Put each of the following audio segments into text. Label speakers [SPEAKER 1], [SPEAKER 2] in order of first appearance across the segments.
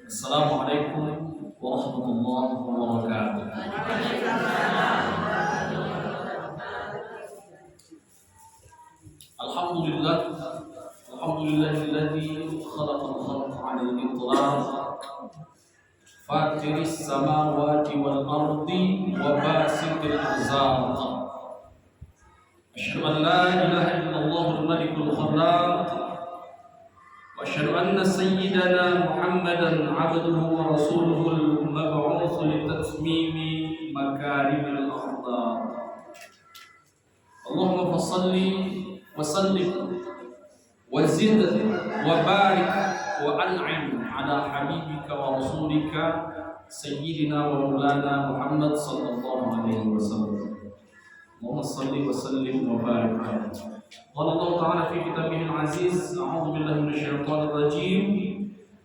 [SPEAKER 1] Assalamualaikum warahmatullahi wabarakatuh. Alhamdulillah, alhamdulillahilladzi khalaqal khalqa 'alal itlaq, fatiris samawati wal ardi wa basitil arzaq. Asyhadu an la ilaha illallahul malikul khallaq. وأشهد أن سيدنا محمدا عبده ورسوله المبعوث لتتميم مكارم الأخلاق. اللهم فصل وسلم وزد وبارك وأنعم على حبيبك ورسولك سيدنا ومولانا محمد صلى الله عليه وسلم. اللهم صل وسلم وبارك عليه. قال الله تعالى في كتابه العزيز: أعوذ بالله من الشيطان الرجيم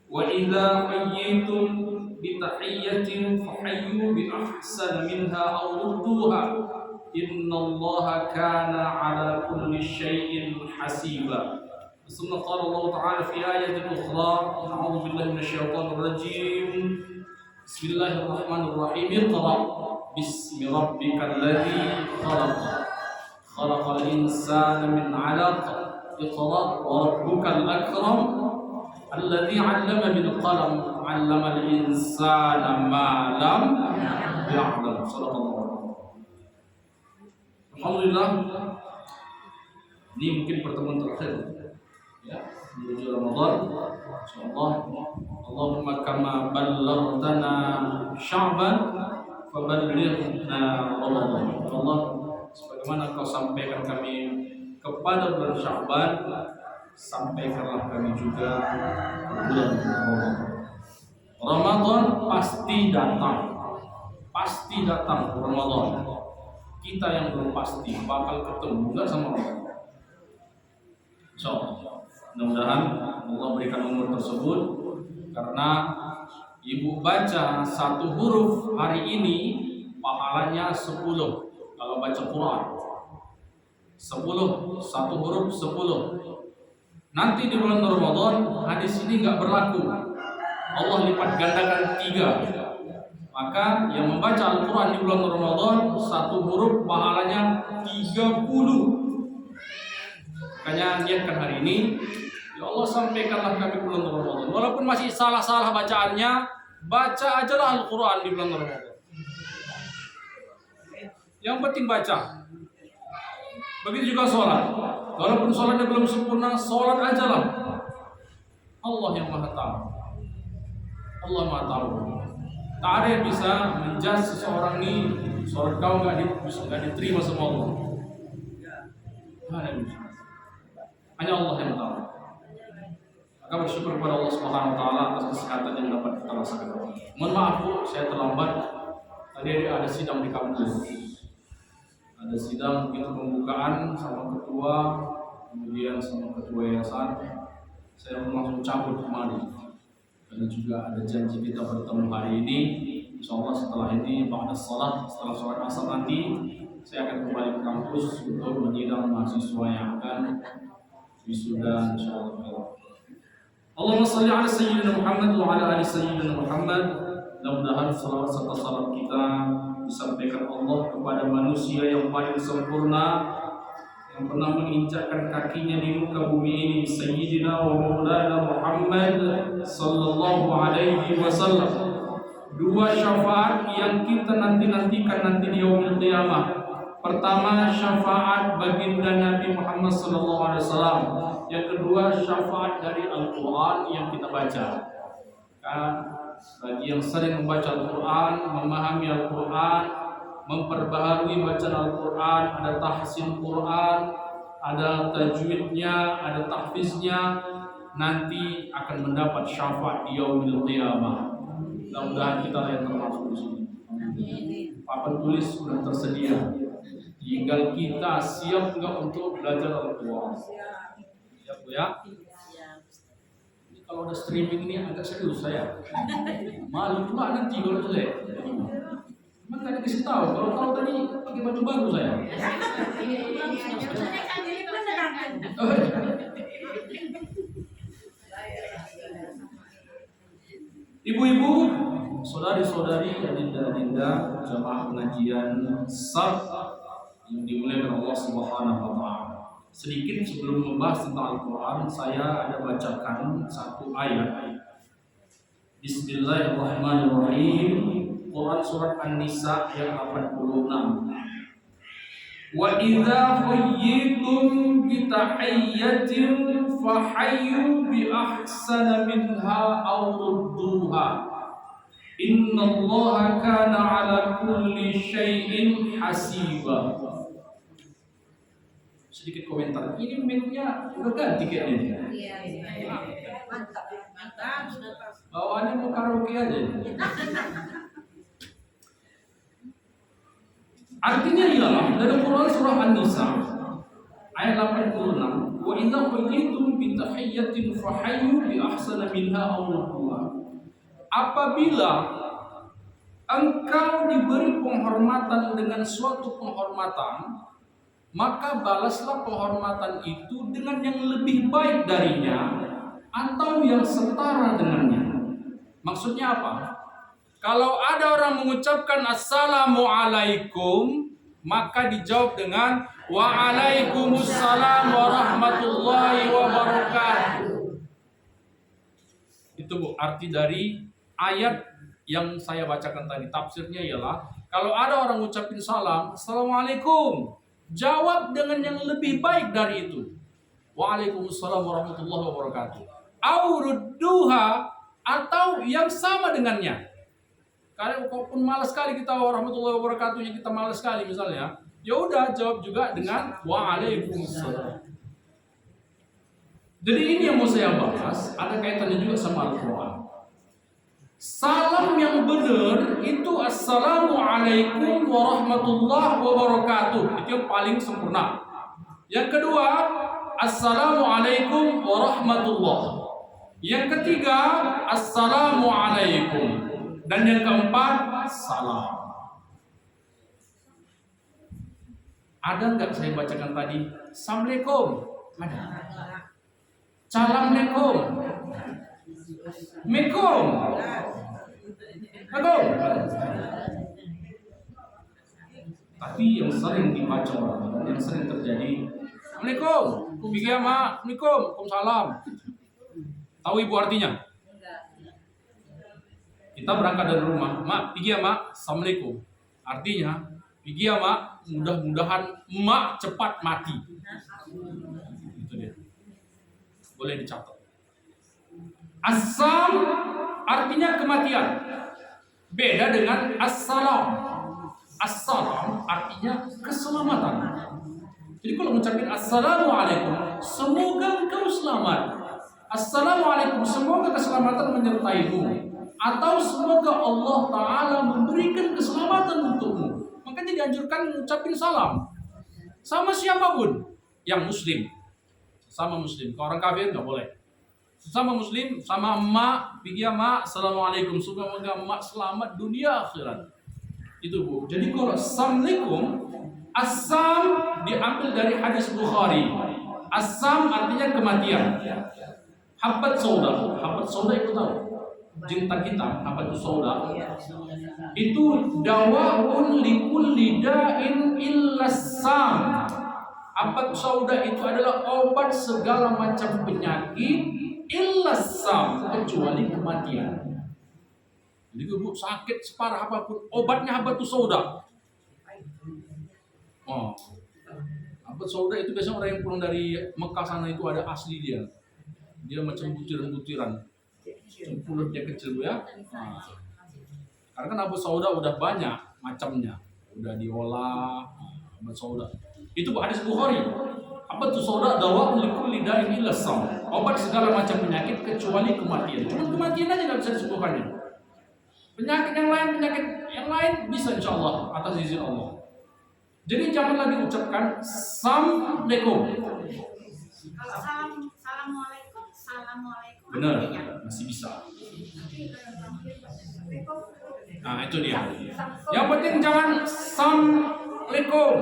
[SPEAKER 1] وإذا حييتم بتحية فحيوا بأحسن منها أو ردوها إن الله كان على كل شيء حسيبا. ثم قال الله تعالى في آية أخرى: أعوذ بالله من الشيطان الرجيم بسم الله الرحمن الرحيم اقرأ باسم ربك الذي خلق خلق الإنسان من علق اقرأ وربك الأكرم الذي علم بالقلم علم الإنسان ما لم يعلم. صدق Allah. Alhamdulillah, ini mungkin pertemuan terakhir ya menuju Ramadan. Insyaallah, Allahumma kama ballaghtana Sya'ban faballighna Ramadan. Allah, sebagaimana Kau sampaikan kami kepada bulan Sya'ban, sampaikanlah kami juga bulan Ramadan. Ramadan pasti datang Ramadan. Kita yang belum pasti bakal ketemu enggak sama Ramadan. Insyaallah. Mudah-mudahan Allah berikan umur tersebut, karena ibu baca satu huruf hari ini pahalanya 10. Kalau baca Quran 10, satu huruf 10. Nanti di bulan Ramadan hadis ini nggak berlaku. Allah lipat gandakan 3. Maka yang membaca Al-Quran di bulan Ramadan satu huruf pahalanya 30. Makanya niatkan hari ini, ya Allah sampaikanlah kami bulan Ramadan. Walaupun masih salah-salah bacaannya, baca ajalah Al-Quran di bulan Ramadan. Yang penting baca. Begitu juga sholat. Walaupun sholatnya belum sempurna, sholat ajalah. Allah yang maha tahu. Allah maha tahu. Tak ada yang bisa menjudge seseorang ini, sholat kau nggak diterima sama Allah. Hanya Allah yang tahu. Maka bersyukur kepada Allah Subhanahu Wa Taala atas kesehatan yang dapat kita rasakan. Mohon maaf Bu, saya terlambat. Tadi ada sidang di kampus. Ada sidang begitu pembukaan sama ketua, kemudian sama ketua yayasan. Saya langsung cabut kemari. Dan juga ada janji kita bertemu hari ini. Insyaallah setelah ini setelah sholat asar nanti saya akan kembali ke kampus untuk menyidang mahasiswa yang akan wisuda insyaallah. Allahumma shalli ala sayyidina Muhammad wa ala ali sayyidina Muhammad. Mudah-mudahan salawat serta salam kita disampaikan Allah kepada manusia yang paling sempurna, yang pernah menginjakkan kakinya di muka bumi ini, Sayyidina wa Maulana Muhammad sallallahu alaihi wasallam. 2 syafaat yang kita nanti-nantikan nanti di yaumul qiyamah. Pertama, syafaat baginda Nabi Muhammad sallallahu alaihi wasallam. Yang kedua, syafaat dari Al-Quran yang kita baca. Bagi yang sering membaca Al-Quran, memahami Al-Quran, memperbaharui bacaan Al-Quran, ada tahsin Quran, ada tajwidnya, ada tahfiznya, nanti akan mendapat syafaat di yaumil qiyamah. Mudah-mudahan kita yang termasuk di sini. Papan tulis sudah tersedia. Tinggal kita siap enggak untuk belajar Al-Quran. Siap Bu ya? Ini kalau ada streaming ini agak serius saya. Malu juga nanti kalau jelek. Emang tadi dikasih tahu, kalau tahu tadi pakai baju baru saya. Ibu-ibu, saudari-saudari, adinda-adinda, jamaah pengajian SAF yang dimuliakan Allah Subhanahu wa taala. Sedikit sebelum membahas tentang Al-Qur'an, saya ada bacakan satu ayat. Bismillahirrahmanirrahim. Quran surat An-Nisa ayat 86. Wa idza huyyitum bi tahiyyatin fahayyu bi ahsana minha aw rudduha. Innallaha kana 'ala kulli syai'in hasiba. Sedikit komentar. Ini mic-nya udah ganti kayaknya. Iya. Mantap. Bawaannya mau karaoke aja. Artinya ialah dari Quran surah An-Nisa ayat 86, wa idza quyitum bi tahiyyatin fahayyu bi ahsana minha aw rudduha. Apabila engkau diberi penghormatan dengan suatu penghormatan, maka balaslah penghormatan itu dengan yang lebih baik darinya atau yang setara dengannya. Maksudnya apa? Kalau ada orang mengucapkan Assalamualaikum, maka dijawab dengan Waalaikumsalam warahmatullahi wabarakatuh. Itu Bu, arti dari ayat yang saya bacakan tadi. Tafsirnya ialah, kalau ada orang mengucapkan salam, Assalamualaikum, jawab dengan yang lebih baik dari itu. Waalaikumsalam warahmatullahi wabarakatuh. Aurudduha, atau yang sama dengannya. Karena walaupun malas sekali kita warahmatullahi wabarakatuhnya, kita malas sekali misalnya, ya udah jawab juga dengan waalaikumsalam. Jadi ini yang mau saya bahas, ada kaitannya juga sama Al-Quran. Salam yang benar itu Assalamualaikum warahmatullahi wabarakatuh. Itu yang paling sempurna. Yang kedua, Assalamualaikum warahmatullahi. Yang ketiga, Assalamualaikum. Dan yang keempat, salam. Ada nggak saya bacakan tadi? Assalamualaikum. Ada. Assalamualaikum. Mekom. Mekom. Tapi yang sering dibaca orang, yang sering terjadi, Assalamualaikum. Assalamualaikum. Waalaikumsalam. Tahu ibu artinya? Kita berangkat dari rumah, Mak, pergi ya Mak, Assalamualaikum. Artinya, pergi ya Mak, mudah-mudahan Mak cepat mati. Itu dia. Boleh dicatat. Assam artinya kematian. Beda dengan assalam. Assalam artinya keselamatan. Jadi kalau mengucapkan Assalamualaikum, semoga engkau selamat. Assalamualaikum, semoga keselamatan menyertaimu. Atau semoga Allah Ta'ala memberikan keselamatan untukmu. Makanya dianjurkan mengucapkan salam sama siapapun yang muslim. Sama muslim, kalau orang kafir nggak boleh. Sama muslim, sama emak, pergi emak, Assalamualaikum, semoga emak selamat dunia akhirat. Itu Bu. Jadi kalau Assalamualaikum, Assam diambil dari hadis Bukhari. Assam artinya kematian. Habat sauda, habat sauda itu tahu. Jinta kita, apa itu sauda? Itu dawaun likulli da'in illasam. Apa sauda itu adalah obat segala macam penyakit illasam, kecuali kematian. Jadi Bu, sakit separah apapun, obatnya apa itu sauda? Oh, apa sauda itu biasanya orang yang pulang dari Mekah sana itu ada asli dia. Dia macam butiran-butiran. Mulutnya kecil Bu ya. Nah, karena kan Abu Sauda udah banyak macamnya, udah diolah Abu Sauda. Itu hadis Bukhari. Apa tuh sauda? Dawa likulli da'in illa sam. Obat segala macam penyakit kecuali kematian. Cuma kematian aja nggak bisa disembuhkannya. Penyakit yang lain bisa insyaallah atas izin Allah. Jadi jangan lagi ucapkan Assalamualaikum. Assalamualaikum. Benar, masih bisa. Nah itu dia. Yang penting jangan Assalamualaikum,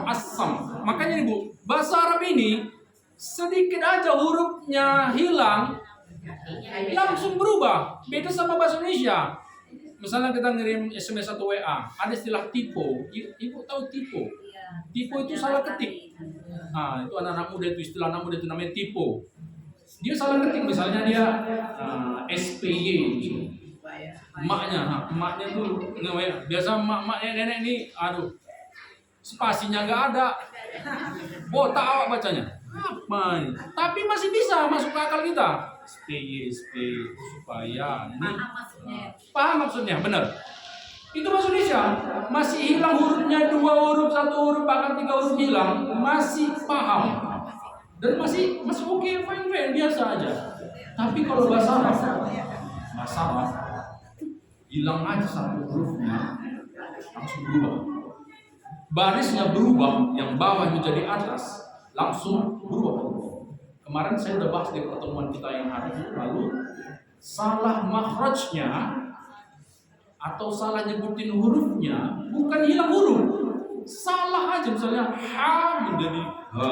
[SPEAKER 1] Assam. Makanya Ibu, bahasa Arab ini sedikit aja hurufnya hilang, Langsung berubah. Beda sama bahasa Indonesia. Misalnya kita ngirim SMS atau WA, ada istilah typo. Ibu tahu typo? Typo itu salah ketik. Nah, itu anak-anak muda itu istilah anak muda itu namanya typo. Dia salah ketik, misalnya dia SPY. Emaknya tuh biasa emak-emaknya nenek nih, aduh, spasinya nggak ada. Botak awak bacanya. Apa ini? Tapi masih bisa masuk ke akal kita. SPY supaya ini paham maksudnya, benar. Itu bahasa Indonesia masih hilang hurufnya, 2 huruf, 1 huruf, bahkan 3 huruf hilang, masih paham dan masih oke, fine biasa aja. Tapi kalau bahasa Arab hilang aja 1 hurufnya langsung berubah, barisnya berubah, yang bawah menjadi atas langsung berubah. Kemarin saya udah bahas di pertemuan kita yang hari lalu, salah makhrajnya atau salah nyebutin hurufnya bukan hilang huruf, salah aja, misalnya ha menjadi ha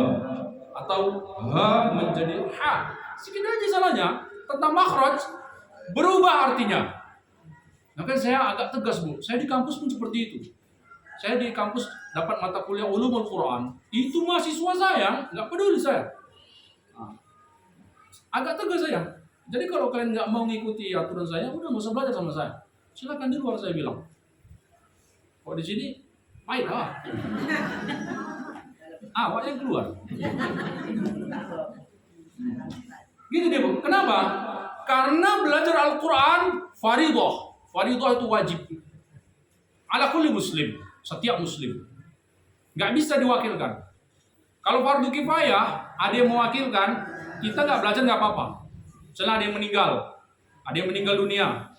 [SPEAKER 1] atau ha menjadi ha, sedikit aja salahnya tentang makhraj berubah artinya. Maka saya agak tegas, Bu. Saya di kampus pun seperti itu. Saya di kampus dapat mata kuliah Ulumul Quran, itu mahasiswa saya nggak peduli saya. Agak tegas saya. Jadi kalau kalian nggak mau ngikuti aturan saya, udah nggak usah belajar sama saya. Silakan di luar, saya bilang. Kok di sini, baiklah. Awak yang keluar. Gitu dia, Bu. Kenapa? Karena belajar Al-Quran faridah. Faridah itu wajib. Ala kulli muslim. Setiap muslim. Nggak bisa diwakilkan. Kalau fardu kifayah, ada yang mewakilkan, kita nggak belajar nggak apa-apa. Misalnya ada yang meninggal dunia.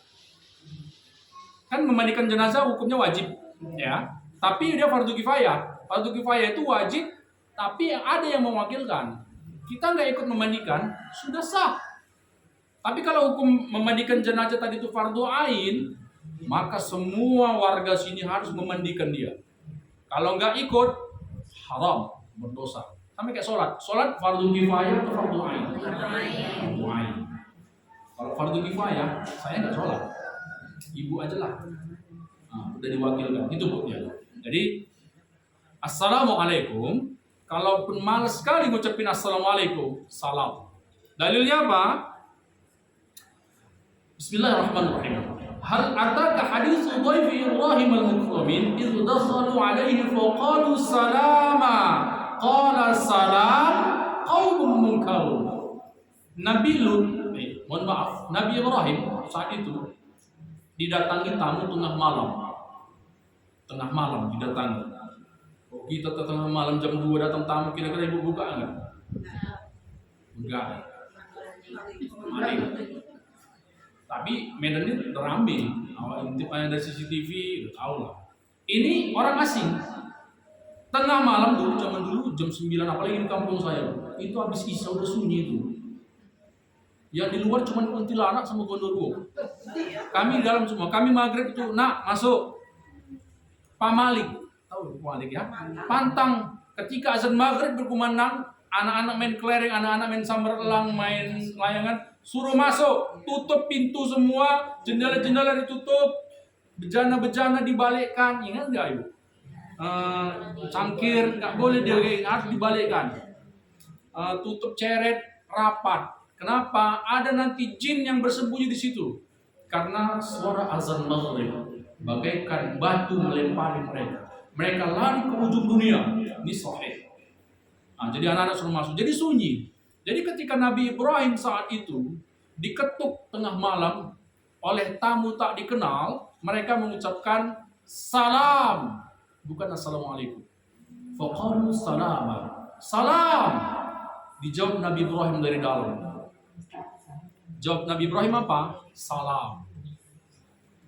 [SPEAKER 1] Kan memandikan jenazah hukumnya wajib, ya. Tapi dia fardu kifayah. Fardu kifayah itu wajib, tapi ada yang mewakilkan. Kita nggak ikut memandikan, sudah sah. Tapi kalau hukum memandikan jenazah tadi itu fardu ain, maka semua warga sini harus memandikan dia. Kalau nggak ikut, haram, berdosa. Sama kayak sholat fardu kifayah atau fardu ain? Fardu ain. Kalau fardu kifayah, saya nggak sholat, ibu aja lah. Udah diwakilkan, itu Bu ya. Jadi assalamualaikum, kalaupun malas sekali ngucapin assalamualaikum, salam. Dalilnya apa? Bismillahirrahmanirrahim. Hal ataka haditsu dhaifi Ibrahim al-mukramin idh dakhalu alaihi faqalu salama qala salam qaumun munkarun. Nabi Ibrahim saat itu didatangi tamu tengah malam didatangi. Kita tengah malam jam 2 datang tamu, kira-kira ibu buka enggak? Enggak. Tapi Medan ini ramai, intip dari CCTV, udah tahu lah. Ini orang asing. Tengah malam dulu, zaman dulu jam 9, apalagi di kampung saya, itu habis isya udah sunyi itu. Yang di luar cuma kuntilanak sama gondoruo. Kami dalam semua, kami maghrib itu, nak masuk. Pak Malik, tahu Pak Malik ya? Pantang, ketika azan maghrib berkumandang, anak-anak main kelereng, anak-anak main samberelang, main layangan, suruh masuk, tutup pintu semua, jendela-jendela ditutup, bejana-bejana dibalikkan, ingat nggak Ibu? Cangkir nggak boleh harus dibalikkan, tutup ceret rapat. Kenapa? Ada nanti jin yang bersembunyi di situ, karena suara azan maghrib bagaikan batu melempari mereka. Mereka lari ke ujung dunia. Ini sahih. Jadi anak-anak suruh masuk. Jadi sunyi. Jadi ketika Nabi Ibrahim saat itu diketuk tengah malam oleh tamu tak dikenal, mereka mengucapkan salam, bukan assalamualaikum. Faqalu salama. Salam. Dijawab Nabi Ibrahim dari dalam. Jawab Nabi Ibrahim apa? Salam.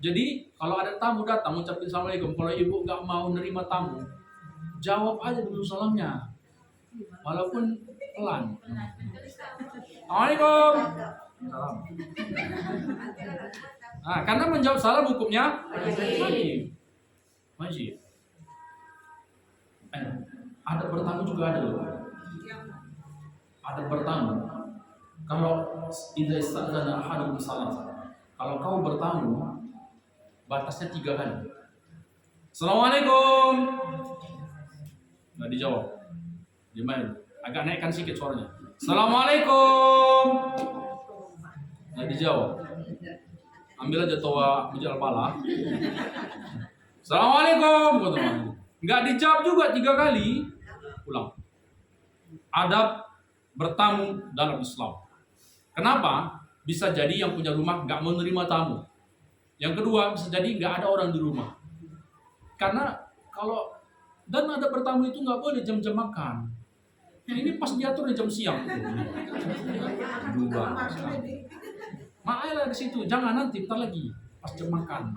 [SPEAKER 1] Jadi kalau ada tamu datang mengucapkan assalamualaikum, kalau ibu nggak mau nerima tamu, jawab aja dulu salamnya, walaupun pelan. Assalamualaikum. Salam. Karena menjawab salam hukumnya wajib. Ada bertamu juga ada loh. Ada bertamu. Kalau idza istadzana ahadukum salat, kalau kau bertamu, batasnya 3 kali. Assalamualaikum. Nggak dijawab. Gimana? Agak naikkan sedikit suaranya. Assalamualaikum. Nggak dijawab. Ambil aja toa menjual pala. Assalamualaikum. Nggak dijawab juga 3 kali. Pulang. Adab bertamu dalam Islam. Kenapa? Bisa jadi yang punya rumah nggak menerima tamu. Yang kedua, bisa jadi nggak ada orang di rumah. Karena kalau dan ada bertamu itu nggak boleh jam-jam makan. Ini pas diatur di jam siang. Dua. Makanya di situ, jangan nanti ntar lagi pas jam makan.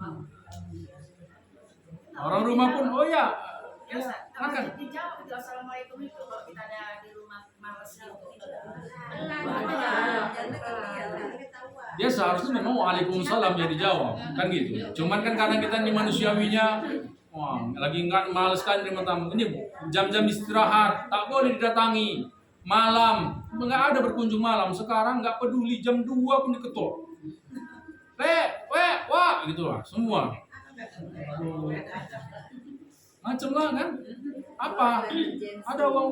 [SPEAKER 1] Orang rumah pun, oh ya, makan.
[SPEAKER 2] Dijawab itu assalamualaikum itu kalau kita ada di rumah malas itu.
[SPEAKER 1] Dia seharusnya memang waalaikumsalam yang dijawab, kan gitu. Cuman kan kadang kita nih manusiawinya, wah lagi nggak males kan terima tamu. Ini jam-jam istirahat, tak boleh didatangi. Malam, nggak ada berkunjung malam. Sekarang nggak peduli jam 2 pun diketok. Wah, gitu lah, semua. Macam lah kan? Apa? Ada uang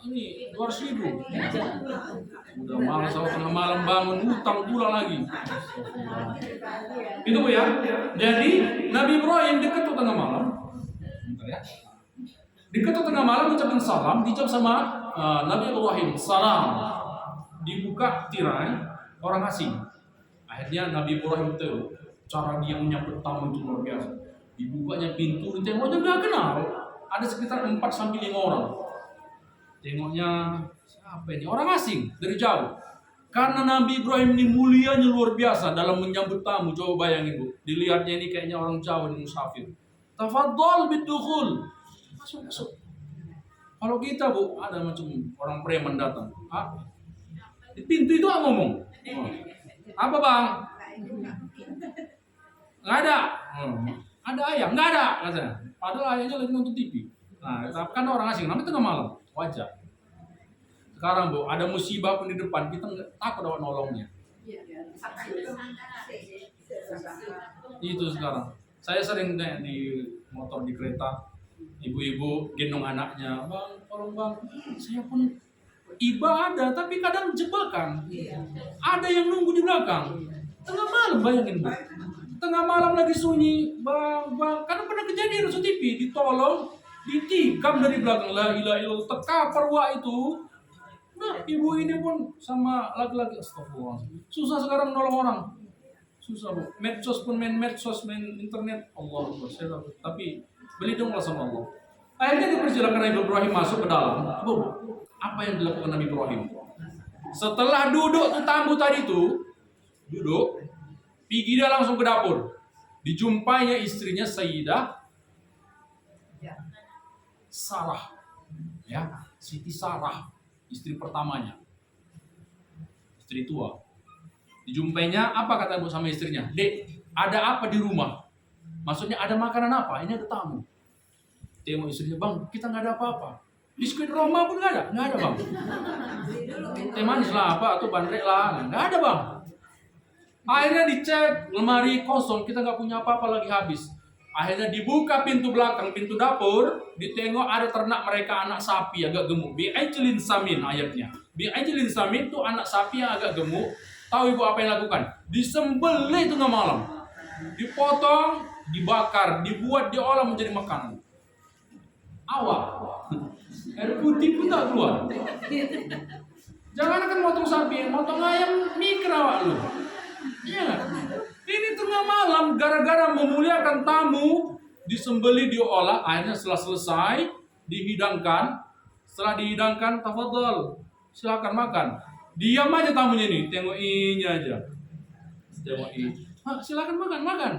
[SPEAKER 1] ini 200.000. Udah malas kalau tengah malam bangun hutang pula lagi. Itu Bu ya. Jadi Nabi Ibrahim diketuk tengah malam. Bentar ya. Diketuk tengah malam ucapin salam, dijawab sama Nabi Ibrahim salam. Dibuka tirai orang asing. Akhirnya Nabi Ibrahim itu cara dia menyambut tamu itu luar biasa. Dibukanya pintu, ditengoknya nggak kenal. Ada sekitar 4-5 orang. Tengoknya siapa ini? Orang asing dari jauh. Karena Nabi Ibrahim ini mulianya luar biasa dalam menyambut tamu. Coba bayangin Bu, dilihatnya ini kayaknya orang Jawa ini musafir. Tafadhol bidukhul. Masuk. Kalau kita Bu, ada macam orang preman datang. Di pintu itu ngomong. Apa Bang? Nggak ada. Ada ayam? Nggak ada katanya. Padahal ayahnya lagi nonton TV. Nah, kan orang asing, namanya tengah malam, wajar. Sekarang Bu, ada musibah pun di depan, kita nggak takut dapat nolongnya. Itu sekarang. Saya sering di motor di kereta, ibu-ibu gendong anaknya, Bang, tolong Bang, saya pun ibadah, tapi kadang jebakan. Ada yang nunggu di belakang. Tengah malam bayangin Bu. Tengah malam lagi sunyi, bang, karena pernah kejadian di TV, ditolong, ditikam dari belakang, la ilaha illallah, terkapar wak itu. Nah, ibu ini pun sama laki-laki, astagfirullah, susah sekarang nolong orang, susah Bu. Medsos pun main medsos, main internet, Allah, tapi beli dong sama Allah. Akhirnya dipersilakan Nabi Ibrahim masuk ke dalam. Bu, apa yang dilakukan Nabi Ibrahim? Setelah duduk tuh tamu tadi tuh, duduk. Pergi dia langsung ke dapur. Dijumpainya istrinya Sayyidah Sarah. Ya, Siti Sarah, istri pertamanya. Istri tua. Dijumpainya, apa kata Bu sama istrinya? Dek, ada apa di rumah? Maksudnya ada makanan apa? Ini ada tamu. Tengok istrinya, Bang, kita nggak ada apa-apa. Biskuit Roma pun nggak ada? Nggak ada Bang. Teh manis lah apa, atau bandrek lah. Nggak ada Bang. Akhirnya dicek, lemari kosong, kita nggak punya apa-apa lagi habis. Akhirnya dibuka pintu belakang, pintu dapur, ditengok ada ternak mereka anak sapi agak gemuk. Bi'ajlin samin ayatnya. Bi'ajlin samin itu anak sapi yang agak gemuk. Tahu ibu apa yang lakukan? Disembelih tengah malam. Dipotong, dibakar, dibuat, diolah menjadi makanan. Awak. Air putih pun tak keluar. Jangan kan motong sapi, motong ayam mikir awak lu. Iya, ini tengah malam gara-gara memuliakan tamu, disembelih, diolah, akhirnya setelah selesai dihidangkan. Setelah dihidangkan, tafadhol, silakan makan. Diam aja tamunya nih, tengok ini aja. Tengok ini. Silakan makan.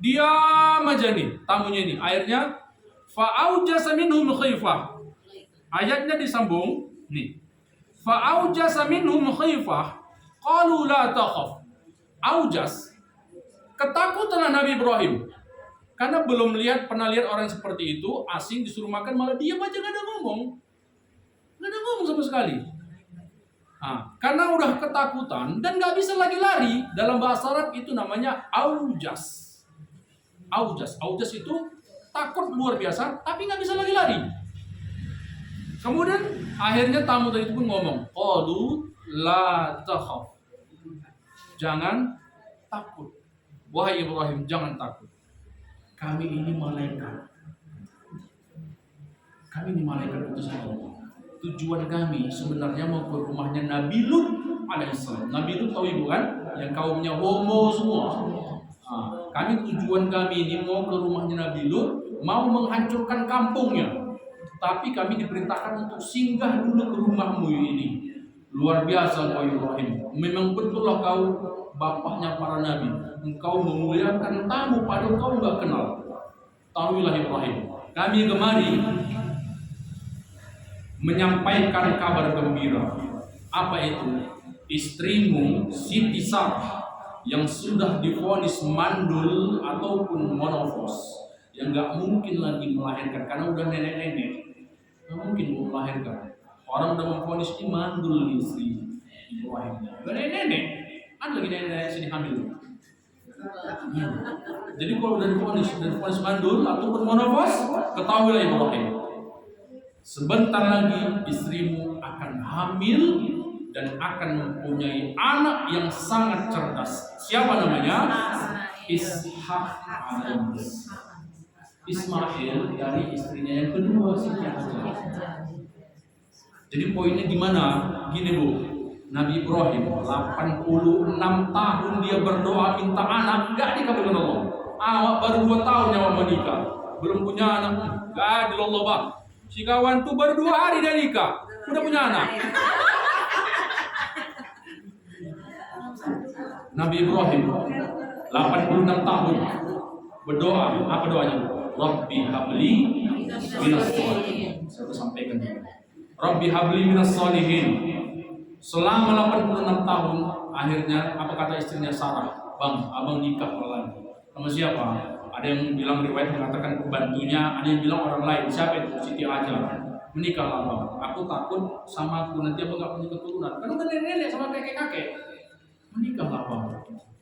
[SPEAKER 1] Diam aja nih tamunya nih. Akhirnya fa'aujasa minhum khifah. Ayatnya disambung nih. Fa'aujasa minhum khifah qalu la takhaf. Aujas, ketakutan Nabi Ibrahim. Karena belum pernah lihat orang seperti itu, asing disuruh makan malah diam aja, nggak ada ngomong sama sekali. Karena udah ketakutan dan nggak bisa lagi lari. Dalam bahasa Arab itu namanya aujas. Aujas itu takut luar biasa, tapi nggak bisa lagi lari. Kemudian akhirnya tamu tadi itu pun ngomong, qalu la takhaf. Jangan takut. Wahai Ibrahim, jangan takut. Kami ini malaikat. Kami ini malaikat utusan Allah. Tujuan kami sebenarnya mau ke rumahnya Nabi Lut alaihissalam. Nabi Lut tahu ibu kan? Yang kaumnya homo semua. Kami tujuan kami ini mau ke rumahnya Nabi Lut, mau menghancurkan kampungnya. Tapi kami diperintahkan untuk singgah dulu ke rumahmu ini. Luar biasa kau Ibrahim. Memang betullah kau bapaknya para nabi. Engkau memuliakan tamu padahal kau enggak kenal. Tahuilah Ibrahim, kami kemari menyampaikan kabar gembira. Apa itu? Istrimu Siti Sarah yang sudah divonis mandul ataupun monofos, yang nggak mungkin lagi melahirkan karena udah nenek-nenek, nggak mungkin mau melahirkan. Orang udah memvonis ini mandul istri Ibrahim, udah nenek-nenek, ada lagi nenek-nenek sini hamil. Jadi kalau udah divonis mandul ataupun monofos, ketahuilah Ibrahim, sebentar lagi istrimu akan hamil dan akan mempunyai anak yang sangat cerdas. Siapa namanya? Ishak alaihissalam. Ismail dari istrinya yang kedua Siti Hajar. Jadi poinnya gimana? Gini Bu, Nabi Ibrahim 86 tahun dia berdoa minta anak, gak dikabulkan Allah. Awak baru 2 tahun nyawa menikah, belum punya anak, gak adil Allah Bang. Si kawan tuh baru 2 hari dia nikah, udah punya anak. Nabi Ibrahim 86 tahun berdoa, apa doanya? Rabbi habli minas sholihin. Saya sampaikan dulu. Rabbi habli minas sholihin. Selama 86 tahun, akhirnya apa kata istrinya Sarah? Bang, abang nikah lagi. Sama siapa? Ada yang bilang riwayat mengatakan pembantunya, ada yang bilang orang lain. Siapa itu? Siti Hajar. Menikahlah bang. Aku takut sama aku nanti abang gak punya keturunan. Kan udah nenek-nenek sama kakek-kakek. Menikahlah bang.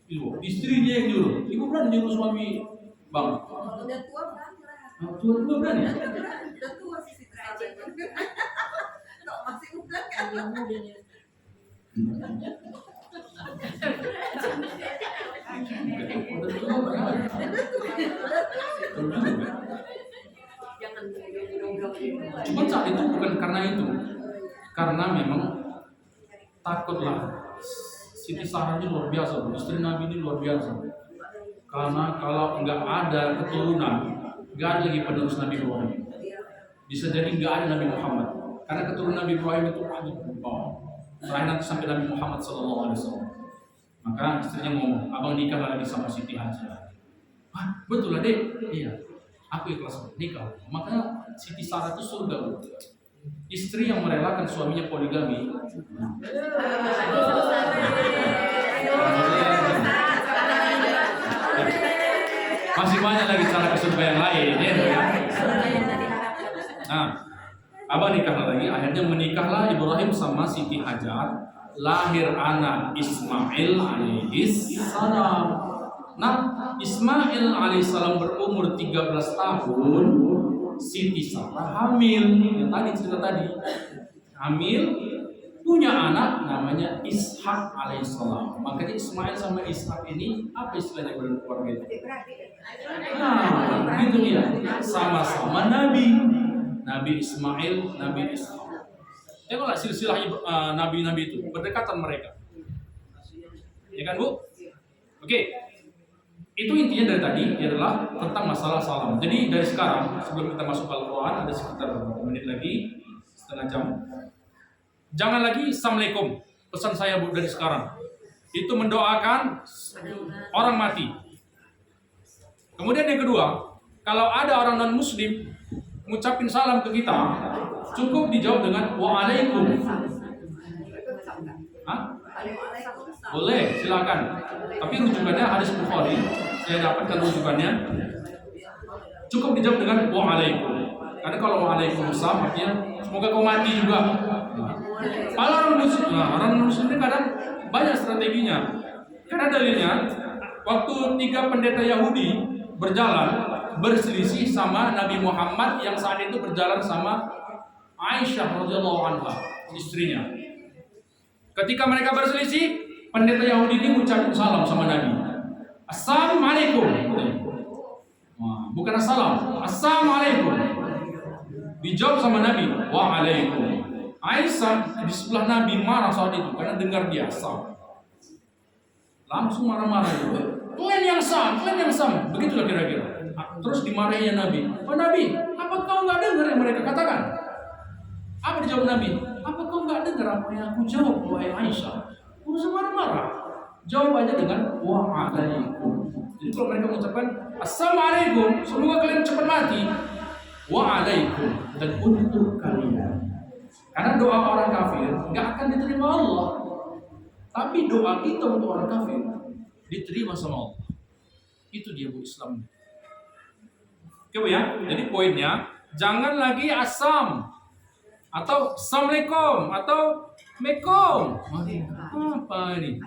[SPEAKER 1] Ibu, istri dia yang nyuruh. Ibu berani nyuruh suami bang.
[SPEAKER 2] Udah tua berani.
[SPEAKER 1] Tua berani.
[SPEAKER 2] Udah tua sih Siti Hajar. Kok masih muda kan?
[SPEAKER 1] Cuma saat itu bukan karena itu, karena memang takutlah. Siti Sarah ini luar biasa, istri Nabi ini luar biasa. Karena kalau nggak ada keturunan, nggak ada lagi penerus Nabi Ibrahim. Bisa jadi nggak ada Nabi Muhammad, karena keturunan Nabi Ibrahim itu banyak banget. Terakhir nanti sampai Nabi Muhammad SAW. Maka istrinya ngomong, abang nikah lagi sama Siti Hajar. Wah, betul lah dek. Iya, aku ikhlas nikah. Maka Siti Sarah itu surga. Istri yang merelakan suaminya poligami. Masih banyak lagi cara ke surga yang lain ya. Nah, abang nikah lagi, akhirnya menikahlah Ibrahim sama Siti Hajar. Lahir anak Ismail alaihissalam. Nah, Ismail alaihissalam berumur 13 tahun. Siti Sarah hamil. Yang tadi cerita tadi, hamil, punya anak namanya Ishak alaihissalam. Makanya Ismail sama Ishak ini apa istilahnya dalam keluarga itu? Nah, gitu ya. Sama-sama Nabi. Nabi Ismail, Nabi Ishak. Tengoklah silsilah nabi-nabi itu, berdekatan mereka. Ya kan Bu? Oke. Itu intinya dari tadi adalah tentang masalah salam. Jadi dari sekarang, sebelum kita masuk Al-Quran, ada sekitar beberapa menit lagi, setengah jam. Jangan lagi Assalamualaikum. Pesan saya Bu dari sekarang, itu mendoakan orang mati. Kemudian yang kedua, kalau ada orang non-muslim ngucapin salam ke kita, cukup dijawab dengan waalaikum. Hah? Boleh, silakan. Tapi rujukannya hadis Bukhari. Saya dapatkan rujukannya. Cukup dijawab dengan waalaikum. Karena kalau waalaikumsalam artinya semoga kau mati juga. Kalau orang muslim ini kadang banyak strateginya. Karena dalilnya, waktu 3 pendeta Yahudi berselisih sama Nabi Muhammad yang saat itu berjalan sama Aisyah radhiyallahu anha, istrinya. Ketika mereka berselisih, pendeta Yahudi ini mengucapkan salam sama Nabi. Assalamualaikum. Bukan assalam, assalamualaikum. Dijawab sama Nabi, waalaikum. Aisyah di sebelah Nabi marah saat itu karena dengar dia assam. Langsung marah-marah itu. Kalian yang sam. Begitulah kira-kira. Terus dimarahinya Nabi. Oh Nabi, apa kau nggak dengar yang mereka katakan? Apa dijawab Nabi? Apa kau nggak dengar apa yang aku jawab, wahai Aisyah? Langsung marah-marah. Jawab aja dengan waalaikum. Jadi kalau mereka mengucapkan assalamualaikum, semoga kalian cepat mati. Waalaikum, dan untuk kalian. Karena doa orang kafir nggak akan diterima Allah. Tapi doa kita untuk orang kafir diterima sama Allah. Itu dia Bu Islam. Oke Bu ya. Jadi poinnya, jangan lagi asam atau assalamualaikum atau mekom. Apa ini?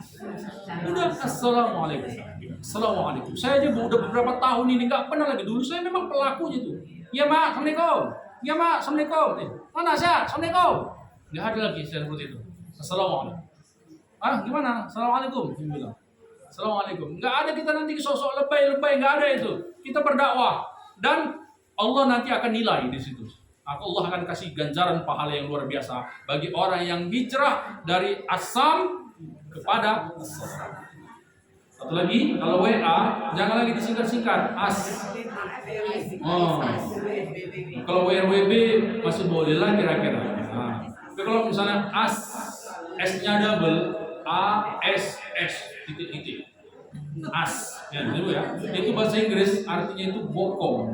[SPEAKER 1] Udah assalamualaikum. Assalamualaikum. Saya aja udah beberapa tahun ini nggak pernah lagi. Dulu saya memang pelakunya tuh. Ya Mak, assalamualaikum. Ya Mak, assalamualaikum. Mana saya? Assalamualaikum. Nggak ada lagi saya seperti itu. Assalamualaikum. Gimana? Assalamualaikum. Dia bilang. Assalamualaikum. Nggak ada kita nanti sosok lebay, nggak ada itu. Kita berdakwah dan Allah nanti akan nilai di situ. Allah akan kasih ganjaran pahala yang luar biasa bagi orang yang hijrah dari asam kepada asam. Satu lagi, kalau WA jangan lagi disingkat-singkat as. Kalau WRWB masih boleh lah kira-kira. Tapi kalau misalnya as, S-nya double, ASS titik-titik. As, ya dulu ya. Itu bahasa Inggris artinya itu bokong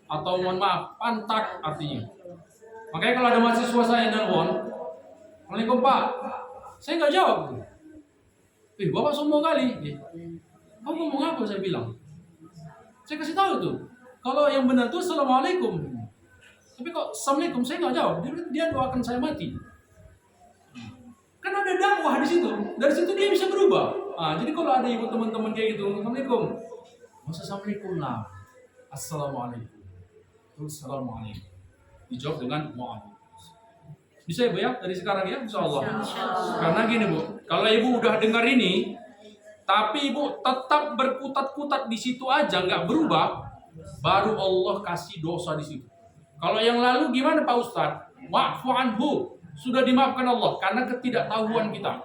[SPEAKER 1] atau mohon maaf pantat artinya. Makanya kalau ada mahasiswa saya yang nelpon, Assalamualaikum Pak, saya nggak jawab. Bapak sombong kali. Kamu ngomong apa? Saya bilang. Saya kasih tahu tuh. Kalau yang benar tuh Assalamualaikum. Tapi kok Assalamualaikum saya nggak jawab. Dia doakan saya mati. Kan ada dakwah di situ. Dari situ dia bisa berubah. Jadi kalau ada ibu teman-teman kayak gitu, Assalamualaikum. Masa Assalamualaikum lah. Assalamualaikum. Terus Assalamualaikum. Dijawab dengan waalaikum. Bisa ya Bu ya? Dari sekarang ya, insyaallah. Karena gini Bu, kalau Ibu udah dengar ini, tapi Ibu tetap berkutat-kutat di situ aja, nggak berubah, baru Allah kasih dosa di situ. Kalau yang lalu gimana Pak Ustadz? Wa'fu anhu, sudah dimaafkan Allah karena ketidaktahuan kita.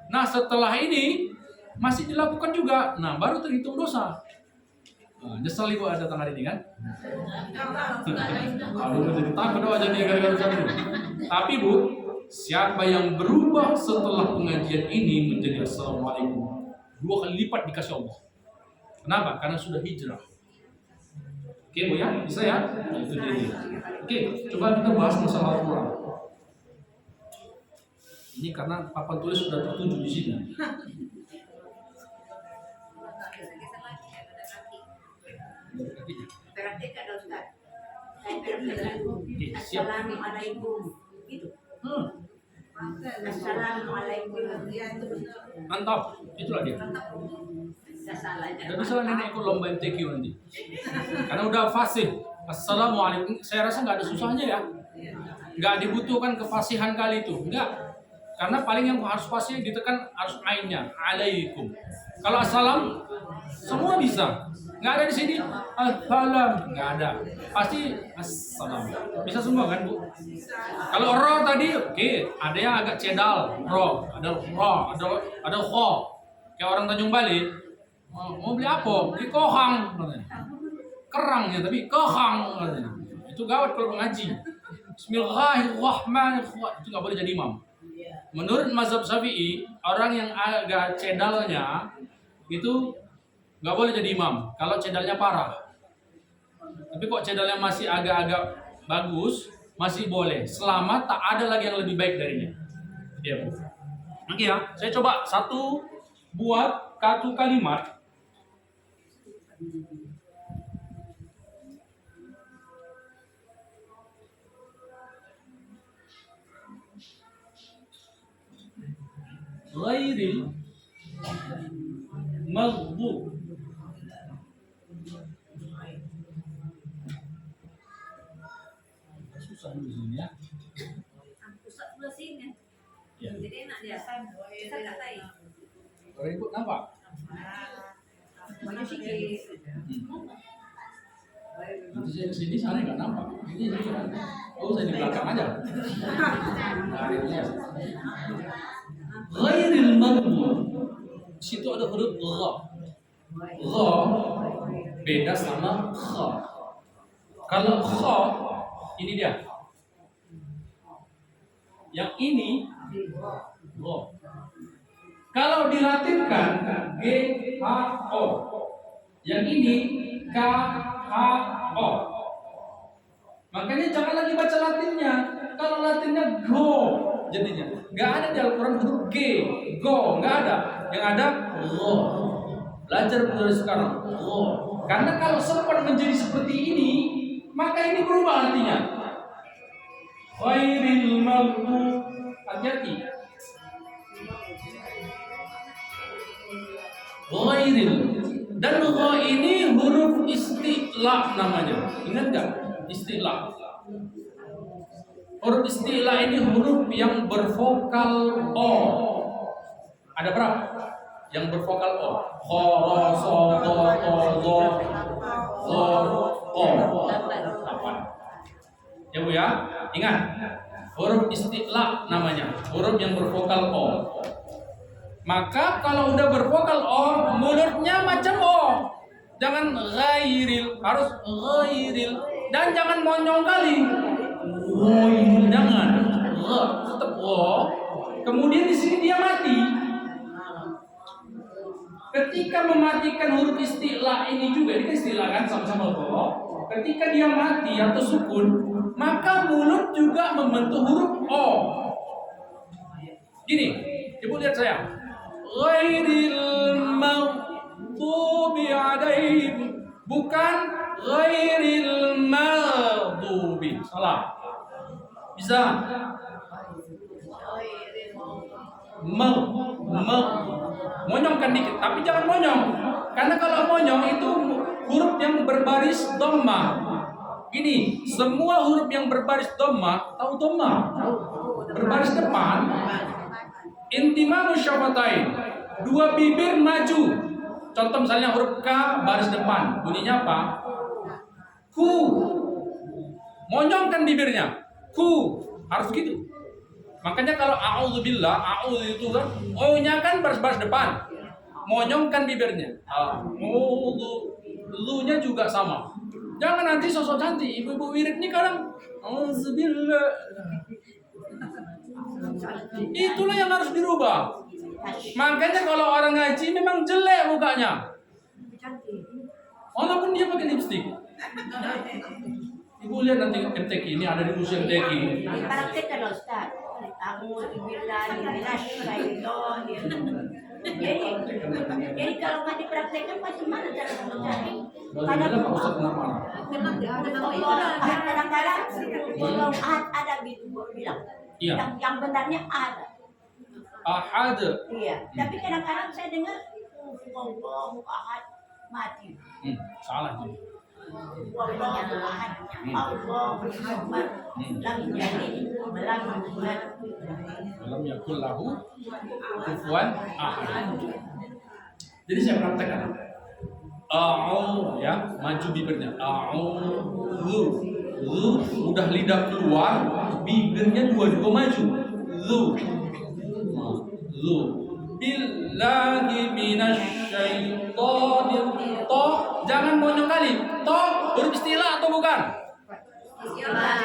[SPEAKER 1] Nah setelah ini masih dilakukan juga, nah baru terhitung dosa. Nyesel Ibu ada datang hari ini kan? Aduh, jadi takut aja nih gara-gara satu. Tapi Bu, siapa yang berubah setelah pengajian ini menjadi assalamualaikum, 2 kali lipat dikasih Allah. Kenapa? Karena sudah hijrah. Oke Bu ya, bisa ya? Itu dia. Oke, coba kita bahas masalah Al-Quran. Ini karena papan tulis sudah tertuju di sini.
[SPEAKER 2] Perhatikan Ustaz. Assalamualaikum. Gitu. Assalamualaikum.
[SPEAKER 1] Mantap, itulah dia. Gak bisa lah nenek ikut lomba MTQ nanti. Karena udah fasih. Assalamualaikum. Saya rasa nggak ada susahnya ya. Nggak dibutuhkan kefasihan kali itu. Nggak. Karena paling yang harus fasih ditekan harus ainnya. Alaikum. Kalau assalam semua bisa. Nggak ada di sini. Assalam. Nggak ada. Pasti assalam. Bisa semua kan Bu? Kalau ro tadi, oke. Ada yang agak cedal. Ro. Ada ro. Ada kho. Kayak orang Tanjung Bali. Mau beli apa? Beli kohang. Kerang ya, tapi kohang. Itu gawat kalau mengaji. Bismillahirrahmanirrahim. Itu nggak boleh jadi imam. Menurut mazhab Syafi'i, orang yang agak cedalnya itu nggak boleh jadi imam. Kalau cedalnya parah. Tapi kok cedalnya masih agak-agak bagus, masih boleh. Selama tak ada lagi yang lebih baik darinya. Ya, Bu. Oke ya, saya coba buat satu kalimat. Ghairil maghdub. Susah di sini ya.
[SPEAKER 2] Pusat sebelah sini.
[SPEAKER 1] Ya.
[SPEAKER 2] Jadi enak dia. Kita katai.
[SPEAKER 1] Ribut nampak?
[SPEAKER 2] Banyak sikit.
[SPEAKER 1] Nanti saya kesini sana nggak nampak. Ini susah. Oh, saya di belakang aja. Nah, lihat. Ghairil maghdub. Situ ada huruf gha. Gha beda sama kha. Kalau kha ini dia. Yang ini gha. Kalau dilatinkan G H O. Yang ini K H O. Makanya jangan lagi baca Latinnya. Kalau Latinnya go jadinya. Gak ada di Al-Quran huruf G, go, gak ada. Yang ada go. Belajar dari sekarang go. Karena kalau sempat menjadi seperti ini, maka ini berubah artinya. Ghairil maghdub. Hati-hati. Ghairil. Dan gha ini huruf isti'la namanya. Ingat gak? Isti'la. Huruf isti'la ini huruf yang bervokal O. Ada berapa? Yang bervokal O. Kho, ro, so, do, to, zo, zo, o. 8. Ya Bu ya? Ingat. Huruf isti'la namanya. Huruf yang bervokal O. Maka kalau udah bervokal O, mulutnya macam O. Jangan ghairil, harus ghairil. Dan jangan monyong kali. Jangan. Tetap O. Kemudian di sini dia mati. Ketika mematikan huruf isti'la ini juga, ini isti'la kan sama-sama O. Ketika dia mati atau sukun, maka mulut juga membentuk huruf O. Gini, Ibu lihat saya. Ghairil maghdubi alaihim, bukan ghairil maghdubi. Salah. Bisa. Monyongkan dikit, tapi jangan monyong. Karena kalau monyong itu huruf yang berbaris dhamma. Gini, semua huruf yang berbaris dhamma, tahu dhamma? Berbaris depan. Intimamu syafatain, dua bibir maju. Contoh misalnya huruf K baris depan, bunyinya apa? Ku. Monyongkan bibirnya. Ku. Harus gitu. Makanya kalau a'udzubillah, a'udzu itu kan O-nya kan baris-baris depan. Monyongkan bibirnya. A'udzu. Lu-nya juga sama. Jangan nanti sosok cantik. Ibu-ibu wirid ini kadang a'udzubillah. Itulah yang harus dirubah. Makanya kalau orang ngaji memang jelek mukanya. Walaupun dia pakai lipstik. Ibu lihat nanti MTQ ini ada di museum MTQ.
[SPEAKER 3] Dipraktekkan Ustaz. Jadi kalau nggak dipraktekkan bagaimana cara mencari?
[SPEAKER 1] Kadang Pak Ustaz kenapa?
[SPEAKER 3] Kadang-kadang kalau ada gitu bilang.
[SPEAKER 1] Iya.
[SPEAKER 3] Yang benarnya ada.
[SPEAKER 1] Ahad.
[SPEAKER 3] Iya. Tapi kadang-kadang saya dengar Allahu ahad mati.
[SPEAKER 1] Salah tuh.
[SPEAKER 3] Wallahu ahad. Allahu samad. Lam yalid walam yulad.
[SPEAKER 1] Lam yakul lahu kufuwan ahad. Jadi saya praktekkan. A'u ya, maju bibirnya. A'udzu. Zu udah lidah keluar, bibirnya dua-dua maju. Zu. Zu. Billahi minasyaitonir to. Jangan monyong kali. To huruf istilah atau bukan?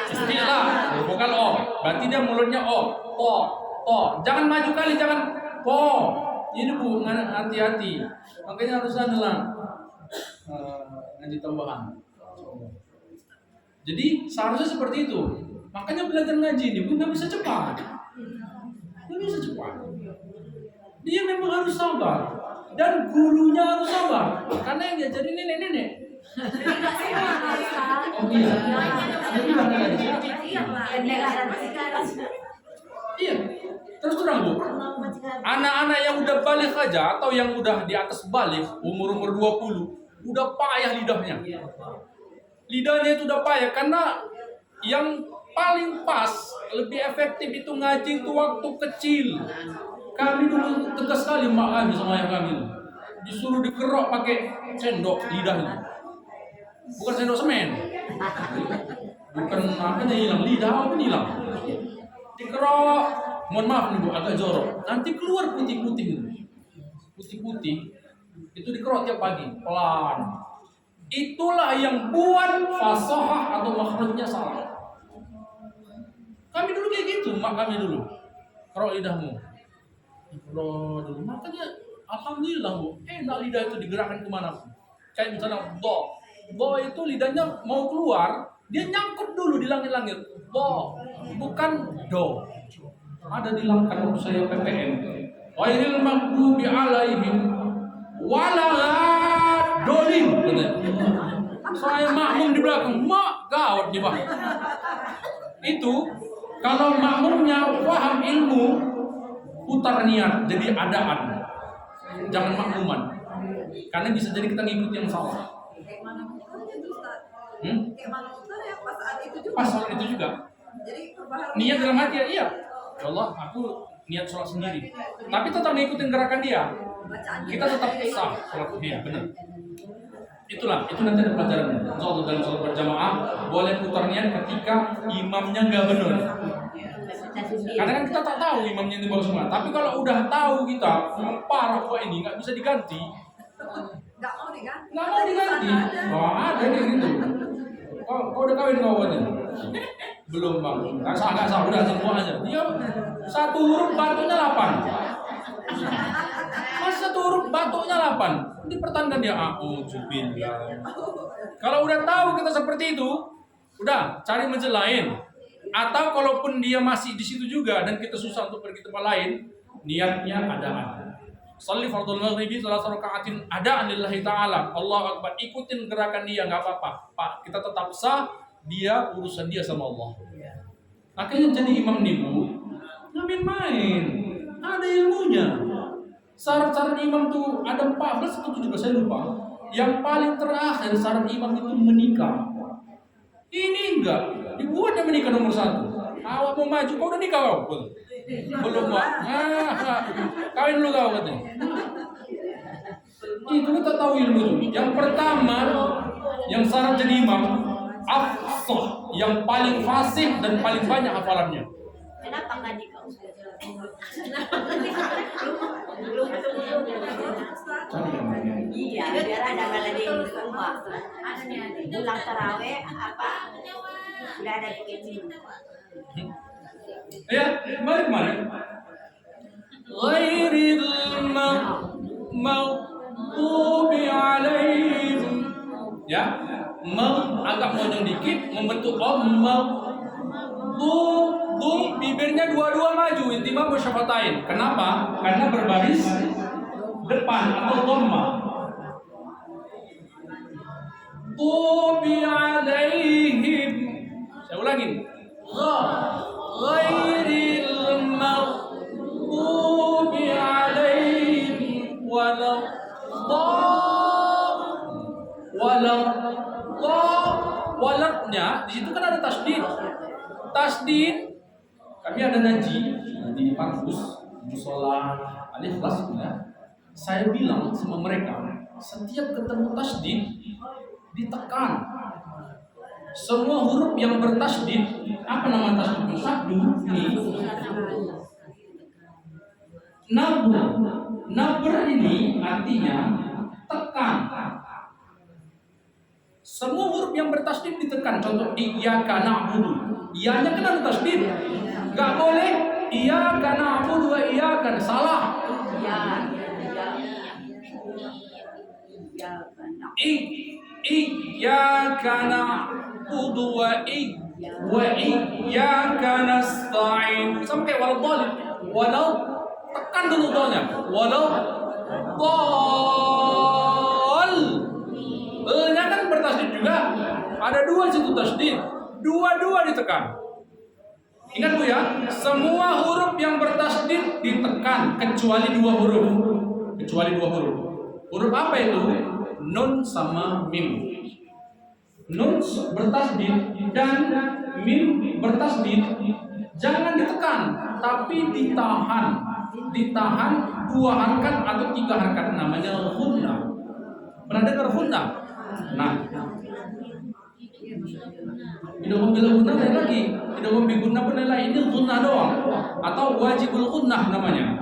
[SPEAKER 1] Istilah. Bukan O. Berarti dia mulutnya O. To. To. Jangan maju kali, jangan po. Ini Bu, hati-hati. Makanya harus adalah ngaji tambahan. Jadi seharusnya seperti itu. Makanya belajar ngaji ini pun nggak bisa cepat. Nggak bisa cepat. Dia memang harus sabar. Dan gurunya harus sabar. Karena yang diajarin nenek-nenek. Oh iya. Jadi mana lagi? Iya. Terus terang Bu. Anak-anak yang udah balik aja atau yang udah di atas balik, umur-umur 20, udah payah lidahnya. Lidahnya itu udah payah karena yang paling pas, lebih efektif itu ngaji itu waktu kecil. Kami dulu tegas sekali mak kami sama ayah kami. Disuruh dikerok pakai sendok lidahnya. Bukan sendok semen. Bukan apa hilang lidah, apa hilang. Dikerok, mohon maaf nih Bu, agak jorok. Nanti keluar putih-putih itu. Putih-putih itu dikerok tiap pagi, pelan. Itulah yang buat fasahah atau makhrajnya salah. Kami dulu kayak gitu, mak kami dulu. Kerok lidahmu. Kerok dulu. Makanya alhamdulillah Bu, enak lidah itu digerakkan kemana pun. Kayak misalnya do itu lidahnya mau keluar, dia nyangkut dulu di langit-langit. Bukan do. Ada di langkah waktu saya PPN. Ghairil maghdubi alaihim waladhdallin. Saya makmum di belakang, mak gawat nih Pak. Itu kalau makmumnya paham ilmu, putar niat jadi adaan. Jangan makmuman. Karena bisa jadi kita ngikut yang salah.
[SPEAKER 2] Kayak mana muternya tuh Ustaz?
[SPEAKER 1] Hmm?
[SPEAKER 2] Kayak mana muternya pas saat itu juga?
[SPEAKER 1] Pas soal itu juga.
[SPEAKER 2] Jadi perbaharuan
[SPEAKER 1] Niat dalam hati ya, iya. Ya Allah, aku niat sholat sendiri. Tapi tetap ngikutin gerakan dia.
[SPEAKER 2] bacaannya.
[SPEAKER 1] Kita tetap sah sholat. Iya, benar. Itulah, itu nanti ada pelajarannya. Insya Allah dalam sholat berjamaah boleh putar niat ketika imamnya nggak benar. Karena kan kita tak tahu imamnya itu baru semua. Tapi kalau udah tahu kita parah kok ini nggak bisa diganti,
[SPEAKER 2] Nggak mau diganti.
[SPEAKER 1] nggak mau diganti. Oh ada kayak gitu. Kau udah kawin kawannya? Belum bang. Nggak sah udah semua aja. Dia satu huruf batuknya 8. Mas satu huruf batuknya 8. Dipertahankan dia. Auzubillah. Kalau udah tahu kita seperti itu, udah cari masjid lain. Atau kalaupun dia masih di situ juga dan kita susah untuk pergi tempat lain, niatnya adaan. Shalli fardhu maghribi salat rakaatin adaan lillahi taala. Allahu akbar. Ikutin gerakan dia enggak apa-apa. Pak, kita tetap sah, dia urusan dia sama Allah. Akhirnya jadi imam nih Bu, nggak main-main. Ada ilmunya. Syarat-syarat imam tuh ada 14 atau 17 saya lupa. Yang paling terakhir syarat imam itu menikah. Ini enggak, dibuatnya menikah nomor 1. Awak mau maju, kau udah nikah kau? Belum Pak. Kawin dulu kau katanya. Itu kita tahu ilmu itu. Yang pertama, yang syarat jadi imam, afsah, yang paling fasih dan paling banyak hafalannya.
[SPEAKER 3] Kenapa nggak nikah? Iya, biar ada di rumah. Pulang taraweh apa? Udah ada bikin.
[SPEAKER 1] Ya, kemarin. Ghairil maghdubi alaihim. Ya, agak mojong dikit membentuk bibirnya dua-dua maju, intima bersyafatain. Kenapa? Karena berbaris depan atau dhamma. Tubi alaihim. Saya ulangin. Ghairil maghdubi alaihim walatnya di situ kan ada tasdid. Tasdid kami ada ngaji di kampus musola Al-Ikhlas ya. Saya bilang sama mereka, setiap ketemu tasdid ditekan. Semua huruf yang bertasdid, apa nama tasdid? Satu, ini. Nabr ini artinya tekan. Semua huruf yang bertasdid ditekan. Contoh iyyaka na'budu. Iyanya kan ada tasdid. Enggak boleh iyyaka na'budu wa iyyaka, salah. Iyyaka na'budu wa iyyaka nasta'in. Sampai walau tekan dulu dolnya. Walau nya kan bertasdid juga. Ada dua situ tasdid. Dua-dua ditekan. Ingat Bu ya, semua huruf yang bertasdid ditekan kecuali dua huruf. Kecuali dua huruf. Huruf apa itu? Nun sama mim. Nun bertasdid dan mim bertasdid jangan ditekan, tapi ditahan. Ditahan 2 harkat atau 3 harkat, namanya ghunnah. Pernah dengar ghunnah? Nah, idgham bil ghunnah lain lagi. Idgham bil ghunnah pun lain, ini ghunnah doang atau wajibul ghunnah namanya.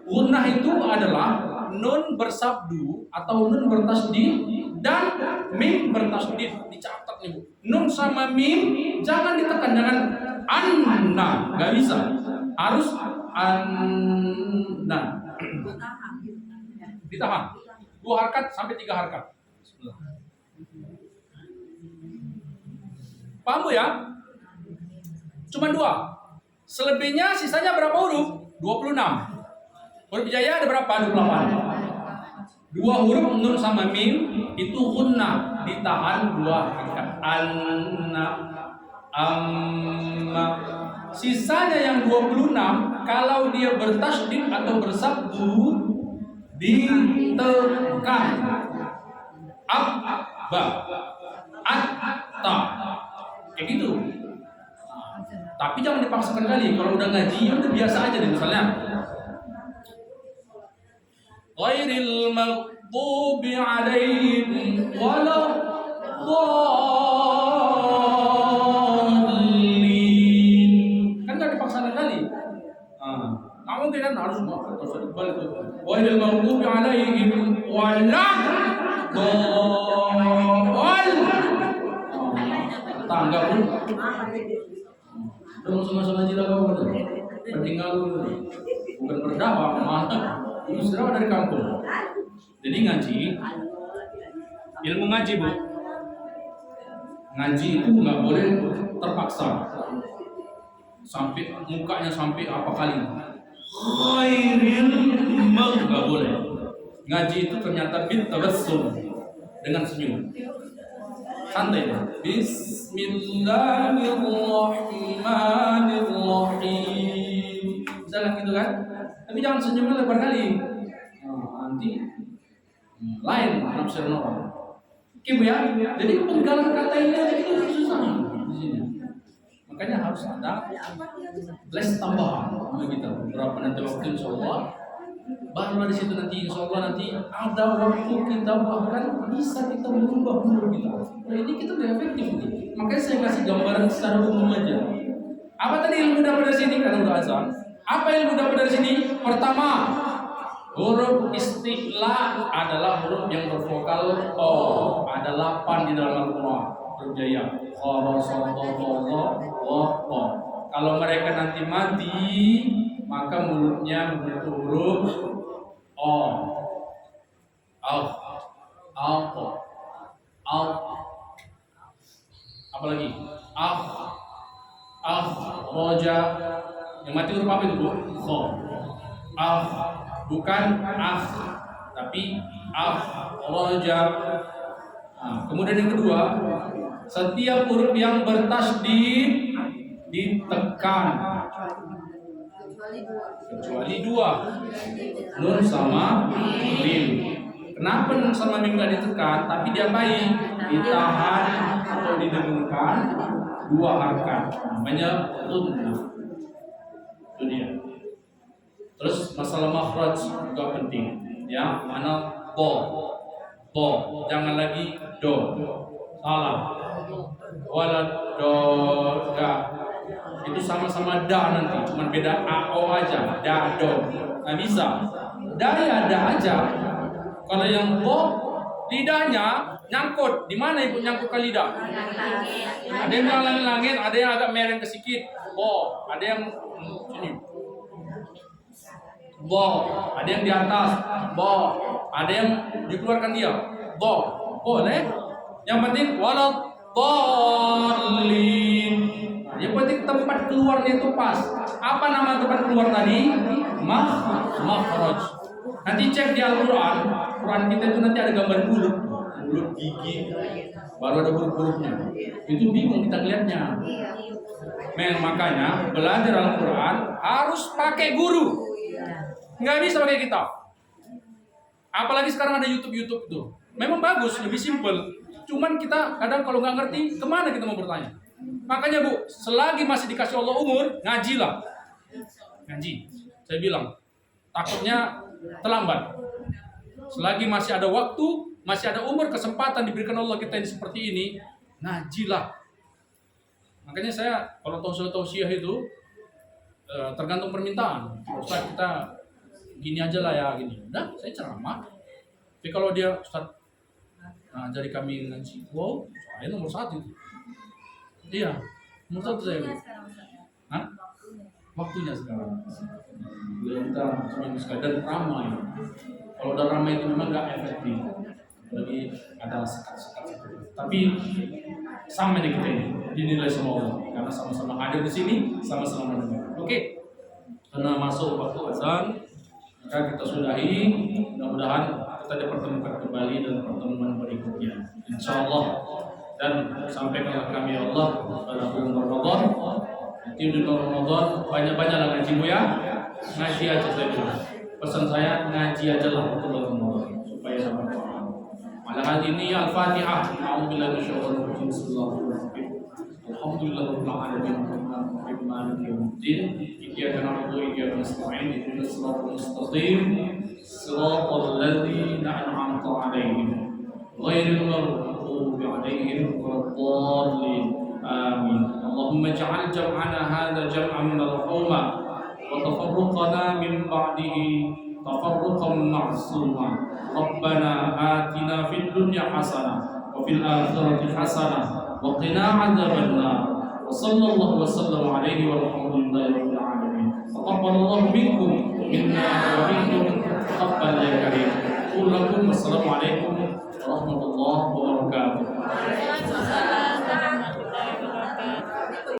[SPEAKER 1] Ghunnah itu adalah nun bersabdu atau nun bertasdid dan mim bertasdid. Dicatat nih Bu. Nun sama mim jangan ditekan, jangan anna, nggak bisa. Harus anna. Ditahan. 2 harkat sampai 3 harkat. Paham Bu ya? Cuma 2. Selebihnya sisanya berapa huruf? 26. Huruf jaya ada berapa? 28. 2 huruf nun sama mim itu ghunnah, ditahan 2 harkat. Anna, amma. Sisanya yang 26 kalau dia bertasdid atau bersabdu ditekan. Abba, atta, kayak gitu. Tapi jangan dipaksakan kali. Kalau udah ngaji ya udah biasa aja deh. Misalnya ghairil maghdubi alaihim waladdallin. Kan enggak dipaksakan kali. Kamu kan harus terus balik itu. Ghairil maghdubi alaihim waladdallin. Tangga pun udah sama-sama aja lah kau kan. Pentinggal bukan berdakwah mana. Itu sudah dari kampung. Jadi ngaji, ilmu ngaji Bu. Ngaji itu nggak boleh terpaksa. Sampai mukanya sampai apa kali. Khairil nggak boleh. Ngaji itu ternyata bitabassum, dengan senyum. Santai ya. Bismillahirrahmanirrahim. Misalnya gitu kan. Tapi jangan senyumnya lebar kali. Nanti lain penafsiran orang. Oke Bu ya. Jadi penggalan kata ini aja itu susah di sini. Makanya harus ada les tambahan begitu. Berapa nanti waktu insyaallah. Baru di situ nanti insyaallah nanti ada waktu kita bahkan bisa kita merubah huruf kita. Nah ini kita udah efektif nih. Makanya saya kasih gambaran secara umum aja. Apa tadi ilmu dapat dari sini karena udah azan? Apa ilmu dapat dari sini? Pertama, huruf isti'la adalah huruf yang bervokal o. Ada 8 di dalam Al-Quran. Huruf jaya. Kalau mereka nanti mati, maka mulutnya membentuk huruf o. Apalagi roja. Yang mati huruf apa itu Bu? Kho. Bukan tapi roja. Kemudian yang kedua, setiap huruf yang bertasdid ditekan kecuali 2, nun sama mim. Kenapa nun sama mim gak ditekan tapi diapain? Ditahan atau didengungkan 2 harkat, namanya ghunnah. Itu dia. Terus masalah makhraj juga penting ya, mana bo, jangan lagi do, salah. Wala do da, itu sama-sama da nanti, cuma beda ao aja, da do. Nggak bisa, da ya da aja. Kalau yang bo, lidahnya nyangkut, di mana ibu nyangkut ke lidah? Ada yang langit-langit, ada yang agak mereng ke sikit, bo, ada yang sini, bo, ada yang di atas, bo, ada yang dikeluarkan dia, bo, boleh. Yang penting walau dolin. Yang penting tempat keluarnya itu pas. Apa nama tempat keluar tadi? Makhraj. Nanti cek di Al-Quran. Quran kita itu nanti ada gambar mulut. mulut, gigi, baru ada huruf-hurufnya. Itu bingung kita lihatnya. Makanya belajar Al-Quran harus pakai guru, nggak bisa pakai kita. Apalagi sekarang ada YouTube itu. Memang bagus, lebih simpel. Cuman kita kadang kalau nggak ngerti, kemana kita mau bertanya? Makanya Bu, selagi masih dikasih Allah umur, ngajilah. Ngaji. Saya bilang, takutnya terlambat. Selagi masih ada waktu, masih ada umur, kesempatan diberikan Allah kita ini seperti ini, ngajilah. Makanya saya kalau tausiah itu tergantung permintaan. Ustaz kita gini aja lah ya gini. Udah, saya ceramah. Tapi kalau dia Ustaz jadi kami ngaji, wow, saya nomor 1 itu. Iya, nomor 1 saya. Hah? Waktunya sekarang. Kita cuma sekadar ramai. Kalau udah ramai itu memang nggak efektif. Lagi ada sekat-sekat. Tapi sama nih kita ini dinilai sama Allah karena sama-sama hadir di sini, sama-sama mendengar. Oke. Karena masuk waktu azan, maka kita sudahi. Mudah-mudahan kita dipertemukan kembali dalam pertemuan berikutnya. Insyaallah. Dan sampaikanlah kami Allah pada bulan Ramadan. Nanti di Ramadan banyak-banyaklah ngajimu ya. Ngaji aja saya bilang. Pesan saya ngaji aja lah untuk bulan Ramadan supaya dapat paham. Pada hari ini Al-Fatihah. A'udzubillahi minasyaitonir rajim. Bismillahirrahmanirrahim. Alhamdulillahirabbil alamin. Arrahmanirrahim. Maliki yaumiddin. Iyyaka na'budu wa iyyaka nasta'in. Ihdinas siratal mustaqim. Siratal ladzina an'amta 'alaihim. Ghairil maghdubi 'alaihim waladdallin. Amin. Allahumma ij'al jam'ana hadza jam'an marhuma wa tafarruqana min ba'dihi tafarruqan ma'suma. Rabbana atina fid dunya hasanah wa fil akhirati hasanah wa qina 'adzabannar. Wa sallallahu wa sallam alaihi wa alhamdulillahi rabbil alamin. Taqabbalallahu minkum minna wa minkum taqabbal ya karim. Assalamualaikum warahmatullahi